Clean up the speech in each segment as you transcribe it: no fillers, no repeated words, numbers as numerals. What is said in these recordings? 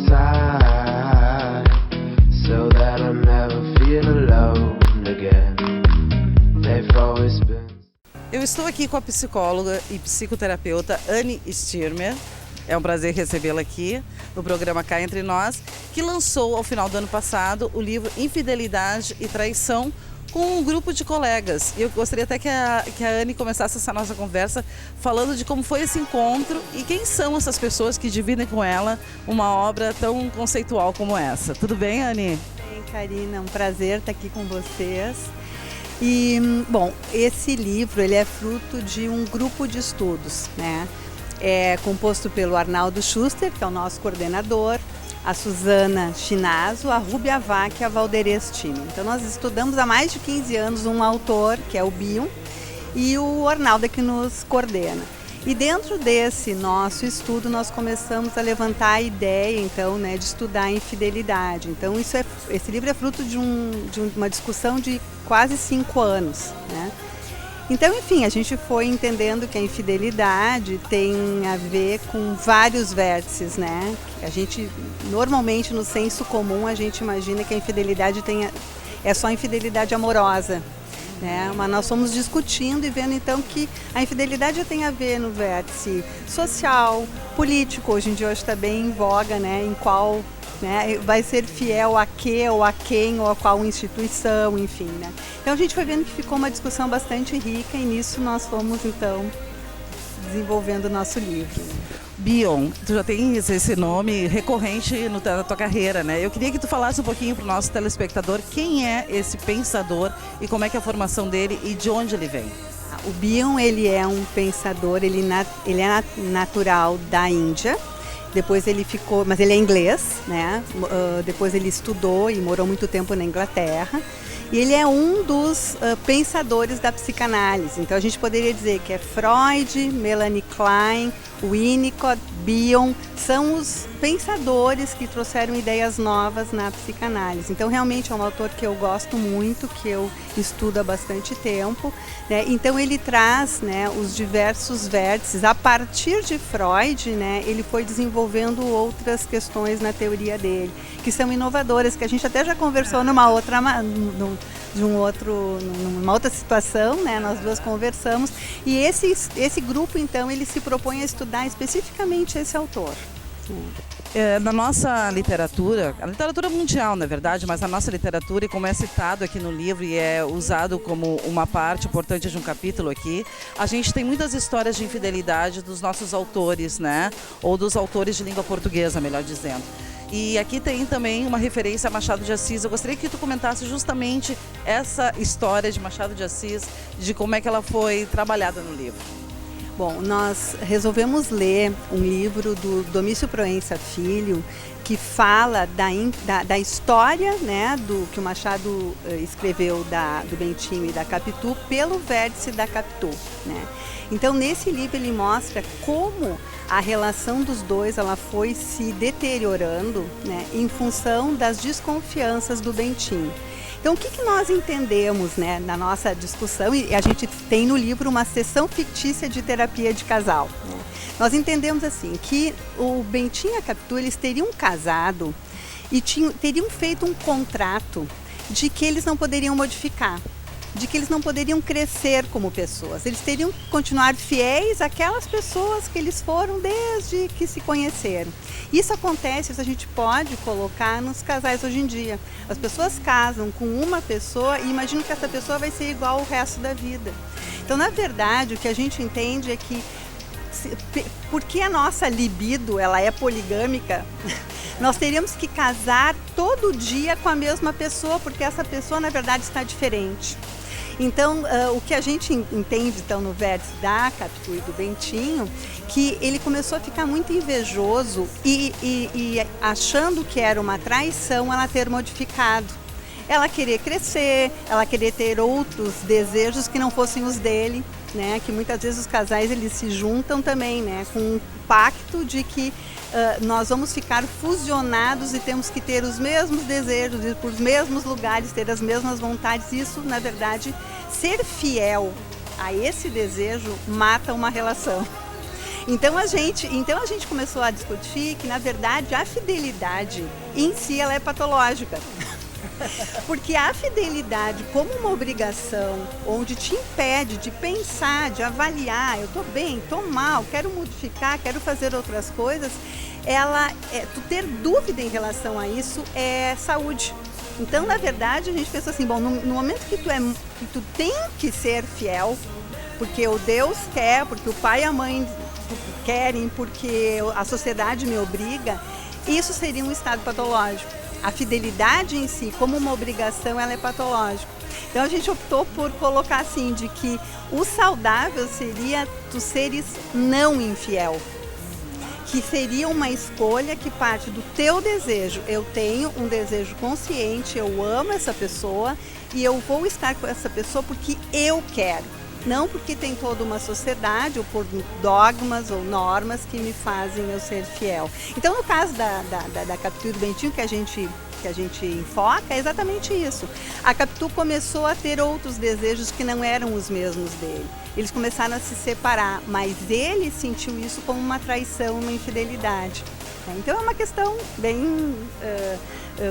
side so that I never feel alone again. They've always been. Eu estou aqui com a psicóloga e psicoterapeuta Anne Stirmer. É um prazer recebê-la aqui no programa Cá Entre Nós, que lançou ao final do ano passado o livro Infidelidade e Traição com um grupo de colegas. E eu gostaria até que a Anne começasse essa nossa conversa falando de como foi esse encontro e quem são essas pessoas que dividem com ela uma obra tão conceitual como essa. Tudo bem, Anne? Bem, Karina, é um prazer estar aqui com vocês. E, bom, esse livro ele é fruto de um grupo de estudos, né? É composto pelo Arnaldo Schuster, que é o nosso coordenador, a Suzana Chinazo, a Rúbia Vac e a Valderê Stime. Então nós estudamos há mais de 15 anos um autor, que é o Bion, e o Arnaldo é que nos coordena. E dentro desse nosso estudo nós começamos a levantar a ideia, então, né, de estudar a infidelidade. Então esse livro é fruto de uma discussão de quase 5 anos, né? Então, enfim, a gente foi entendendo que a infidelidade tem a ver com vários vértices, né? A gente, normalmente, no senso comum, a gente imagina que a infidelidade é só infidelidade amorosa, né? Mas nós fomos discutindo e vendo, então, que a infidelidade tem a ver no vértice social, político. Hoje em dia está bem em voga, né? Em qual... né, vai ser fiel a quê, ou a quem, ou a qual instituição, enfim, né? Então a gente foi vendo que ficou uma discussão bastante rica e nisso nós fomos, então, desenvolvendo o nosso livro. Bion, tu já tens esse nome recorrente na tua carreira, né? Eu queria que tu falasse um pouquinho para o nosso telespectador quem é esse pensador e como é que é a formação dele e de onde ele vem. O Bion, ele é um pensador, ele é natural da Índia. Depois ele ficou, mas ele é inglês, né? Depois ele estudou e morou muito tempo na Inglaterra. E ele é um dos pensadores da psicanálise. Então a gente poderia dizer que é Freud, Melanie Klein, Winnicott, Bion, são os pensadores que trouxeram ideias novas na psicanálise. Então realmente é um autor que eu gosto muito, que eu estudo há bastante tempo, né? Então ele traz, né, os diversos vértices. A partir de Freud, né, ele foi desenvolvendo outras questões na teoria dele, que são inovadoras, que a gente até já conversou numa outra situação, né? Nós duas conversamos. E esse grupo, então, ele se propõe a estudar especificamente esse autor. Na nossa literatura, a literatura mundial, na verdade, mas na nossa literatura, e como é citado aqui no livro e é usado como uma parte importante de um capítulo aqui, a gente tem muitas histórias de infidelidade dos nossos autores, né? Ou dos autores de língua portuguesa, melhor dizendo. E aqui tem também uma referência a Machado de Assis. Eu gostaria que tu comentasse justamente essa história de Machado de Assis, de como é que ela foi trabalhada no livro. Bom, nós resolvemos ler um livro do Domício Proença Filho, que fala da história, né, do que o Machado escreveu do Bentinho e da Capitu pelo vértice da Capitu, né? Então nesse livro ele mostra como a relação dos dois ela foi se deteriorando, né, em função das desconfianças do Bentinho. Então o que nós entendemos, né, na nossa discussão, e a gente tem no livro uma sessão fictícia de terapia de casal, né? Nós entendemos assim, que o Bentinho e a Capitu, eles teriam casado e teriam feito um contrato de que eles não poderiam modificar, de que eles não poderiam crescer como pessoas. Eles teriam que continuar fiéis àquelas pessoas que eles foram desde que se conheceram. Isso acontece, isso a gente pode colocar nos casais hoje em dia. As pessoas casam com uma pessoa e imaginam que essa pessoa vai ser igual ao resto da vida. Então, na verdade, o que a gente entende é que porque a nossa libido ela é poligâmica, nós teríamos que casar todo dia com a mesma pessoa, porque essa pessoa, na verdade, está diferente. Então, o que a gente entende então, no vértice da Capitu e do Bentinho, que ele começou a ficar muito invejoso e achando que era uma traição ela ter modificado. Ela querer crescer, ela querer ter outros desejos que não fossem os dele, né? Que muitas vezes os casais eles se juntam também, né? Com um pacto de que nós vamos ficar fusionados e temos que ter os mesmos desejos, ir para os mesmos lugares, ter as mesmas vontades. Isso, na verdade, ser fiel a esse desejo mata uma relação. Então a gente começou a discutir que, na verdade, a fidelidade em si ela é patológica. Porque a fidelidade como uma obrigação, onde te impede de pensar, de avaliar, eu estou bem, estou mal, quero modificar, quero fazer outras coisas, tu ter dúvida em relação a isso é saúde. Então, na verdade, a gente pensou assim, bom, no momento que tu tem que ser fiel, porque o Deus quer, porque o pai e a mãe querem, porque a sociedade me obriga, isso seria um estado patológico. A fidelidade em si, como uma obrigação, ela é patológica. Então a gente optou por colocar assim, de que o saudável seria tu seres não infiel. Que seria uma escolha que parte do teu desejo. Eu tenho um desejo consciente, eu amo essa pessoa e eu vou estar com essa pessoa porque eu quero. Não porque tem toda uma sociedade ou por dogmas ou normas que me fazem eu ser fiel. Então, no caso da Capitu e do Bentinho, que a gente enfoca, é exatamente isso. A Capitu começou a ter outros desejos que não eram os mesmos dele. Eles começaram a se separar, mas ele sentiu isso como uma traição, uma infidelidade. Então, é uma questão bem...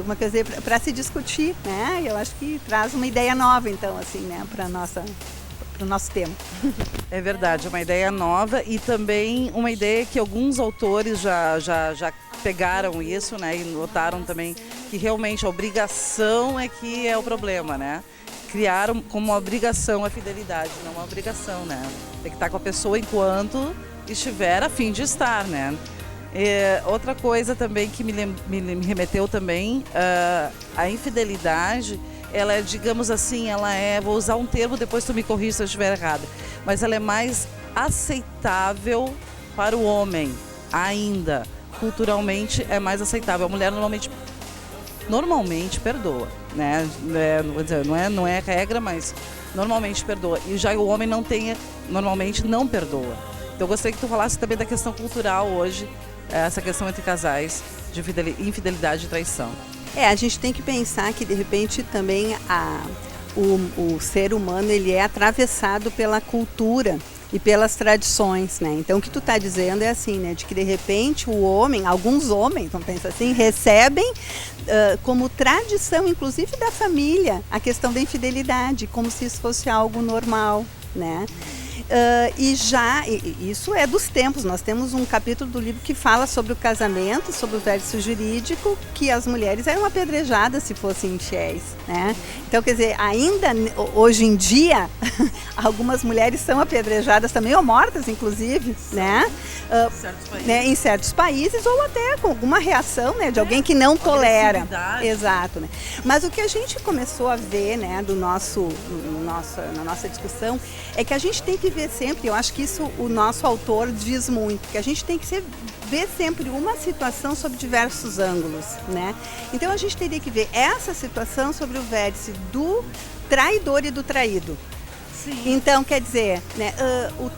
uma coisa para se discutir, né? Eu acho que traz uma ideia nova, então, assim, né, para o nosso tema. É verdade, uma ideia nova e também uma ideia que alguns autores já pegaram isso, né, e notaram também que realmente a obrigação é que é o problema, né? Criaram como uma obrigação a fidelidade, não uma obrigação, né? Tem que estar com a pessoa enquanto estiver a fim de estar, né? Outra coisa também que me remeteu também, a infidelidade, ela é, digamos assim, vou usar um termo, depois tu me corrige se eu estiver errado, mas ela é mais aceitável para o homem, ainda, culturalmente é mais aceitável. A mulher normalmente perdoa, né? Não é regra, mas normalmente perdoa. E já o homem normalmente não perdoa. Então eu gostaria que tu falasse também da questão cultural hoje, essa questão entre casais de infidelidade e traição. A gente tem que pensar que, de repente, também o ser humano ele é atravessado pela cultura e pelas tradições, né? Então, o que tu está dizendo é assim, né? De que, de repente, alguns homens, vamos pensar assim, recebem como tradição, inclusive da família, a questão da infidelidade, como se isso fosse algo normal, né? Isso é dos tempos. Nós temos um capítulo do livro que fala sobre o casamento, sobre o vértice jurídico, que as mulheres eram apedrejadas se fossem infiéis, né? Então, quer dizer, ainda hoje em dia, algumas mulheres são apedrejadas também, ou mortas, inclusive, né? Em certos países, ou até com alguma reação, né, de alguém que não tolera. Exato, né? Mas o que a gente começou a ver, né, na nossa discussão, é que a gente tem que ver sempre, eu acho que isso o nosso autor diz muito, que a gente tem que ver sempre uma situação sob diversos ângulos, né? Então a gente teria que ver essa situação sobre o vértice do traidor e do traído. Sim. Então, quer dizer, né, o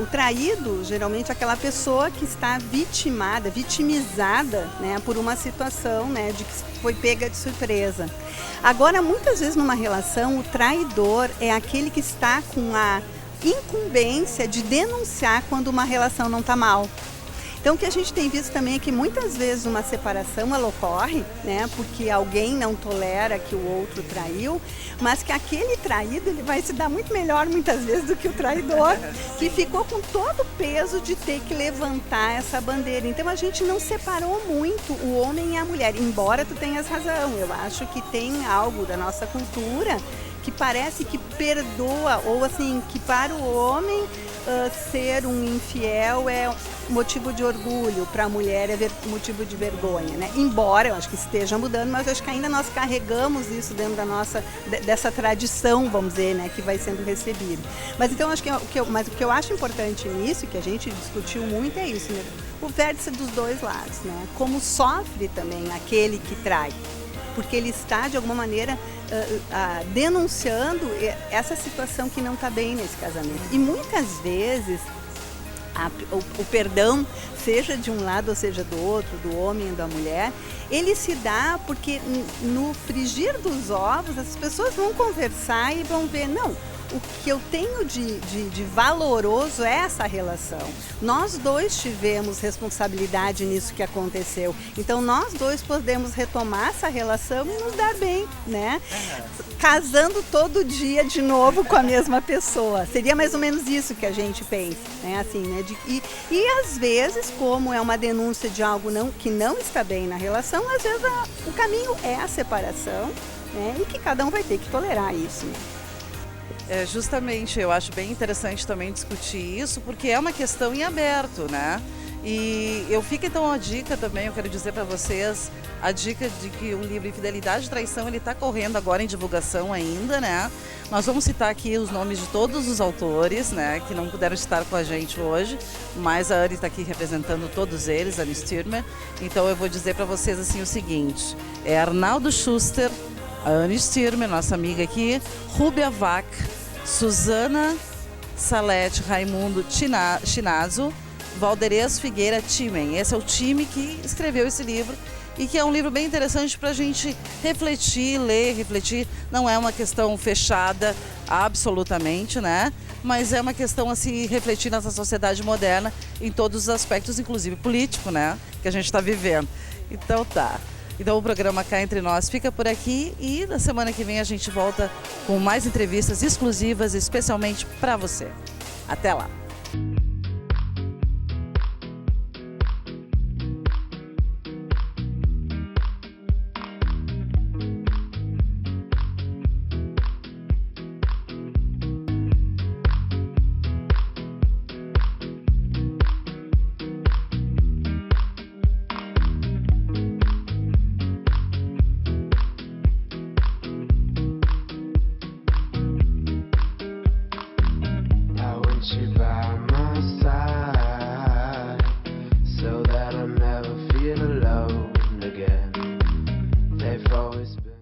traído, geralmente é aquela pessoa que está vitimizada, né, por uma situação, né, de que foi pega de surpresa. Agora, muitas vezes numa relação, o traidor é aquele que está com a incumbência de denunciar quando uma relação não está mal. Então, o que a gente tem visto também é que muitas vezes uma separação ela ocorre, né, porque alguém não tolera que o outro traiu, mas que aquele traído ele vai se dar muito melhor muitas vezes do que o traidor, que ficou com todo o peso de ter que levantar essa bandeira. Então, a gente não separou muito o homem e a mulher, embora tu tenhas razão. Eu acho que tem algo da nossa cultura que parece que perdoa, ou assim, que para o homem ser um infiel é motivo de orgulho, para a mulher é motivo de vergonha, né? Embora eu acho que esteja mudando, mas eu acho que ainda nós carregamos isso dentro dessa tradição, vamos dizer, né, que vai sendo recebida. Mas então acho que o que eu acho importante nisso, que a gente discutiu muito, é isso, né? O vértice dos dois lados, né? Como sofre também aquele que trai, porque ele está de alguma maneira denunciando essa situação que não está bem nesse casamento. E muitas vezes o perdão, seja de um lado ou seja do outro, do homem ou da mulher, ele se dá porque no frigir dos ovos as pessoas vão conversar e vão ver, não, o que eu tenho de valoroso é essa relação. Nós dois tivemos responsabilidade nisso que aconteceu. Então nós dois podemos retomar essa relação e nos dar bem, né? Casando todo dia de novo com a mesma pessoa. Seria mais ou menos isso que a gente pensa, né? Assim, né? E às vezes, como é uma denúncia de algo que não está bem na relação, às vezes o caminho é a separação, né? E que cada um vai ter que tolerar isso, né? Justamente, eu acho bem interessante também discutir isso, porque é uma questão em aberto, né? E eu fico então a dica também, eu quero dizer para vocês, a dica de que o livro Infidelidade e Traição, ele está correndo agora em divulgação ainda, né? Nós vamos citar aqui os nomes de todos os autores, né, que não puderam estar com a gente hoje, mas a Anne está aqui representando todos eles, a Anne Stürmer. Então eu vou dizer para vocês assim o seguinte, é Arnaldo Schuster, a Anne Stürmer, nossa amiga aqui, Rúbia Vac, Susana Salete, Raimundo Chinazzo, Valderez Figueira Timen. Esse é o time que escreveu esse livro e que é um livro bem interessante para a gente refletir, ler, refletir. Não é uma questão fechada absolutamente, né? Mas é uma questão a se refletir nessa sociedade moderna em todos os aspectos, inclusive político, né? Que a gente está vivendo. Então tá. Então o programa Cá Entre Nós fica por aqui e na semana que vem a gente volta com mais entrevistas exclusivas, especialmente para você. Até lá! You by my side, so that I never feel alone again. They've always been.